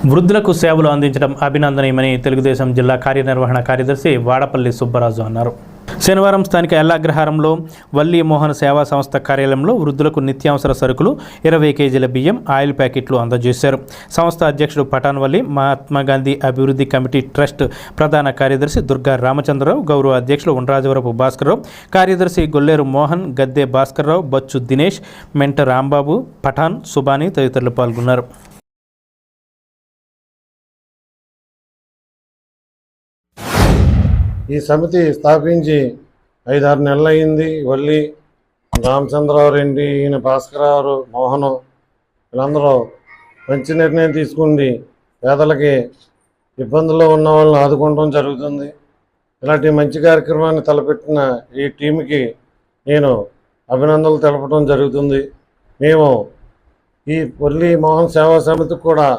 వృద్ధులకు సేవలు అందించడం అభినందనీయమని తెలుగుదేశం జిల్లా కార్యనిర్వహణ కార్యదర్శి వాడపల్లి సుబ్బరాజు అన్నారు. శనివారం స్థానిక ఎల్లాగ్రహారంలో వల్లి మోహన్ సేవా సంస్థ కార్యాలయంలో వృద్ధులకు నిత్యావసర సరుకులు 20 కేజీల బియ్యం, ఆయిల్ ప్యాకెట్లు అందజేశారు. సంస్థ అధ్యక్షుడు పటాన్వల్లి మహాత్మాగాంధీ అభివృద్ధి కమిటీ ట్రస్ట్ ప్రధాన కార్యదర్శి దుర్గా రామచంద్రరావు, గౌరవ అధ్యక్షులు ఉండ్రాజవరపు భాస్కర్రావు, కార్యదర్శి గొల్లేరు మోహన్, గద్దె భాస్కర్రావు, బచ్చు దినేష్, మెంట రాంబాబు, పఠాన్, సుబాని తదితరులు పాల్గొన్నారు. ఈ సమితి స్థాపించి 5-6 నెలలు అయింది. వల్లి రామచంద్రరావు రెడ్డి, ఈయన భాస్కరరావు, మోహను వీళ్ళందరూ మంచి నిర్ణయం తీసుకుంది పేదలకి ఇబ్బందుల్లో ఉన్న వాళ్ళని ఆదుకోవడం జరుగుతుంది. ఇలాంటి మంచి కార్యక్రమాన్ని తలపెట్టిన ఈ టీంకి నేను అభినందనలు తెలపడం జరుగుతుంది. మేము ఈ వల్లి మోహన్ సేవా సమితికి కూడా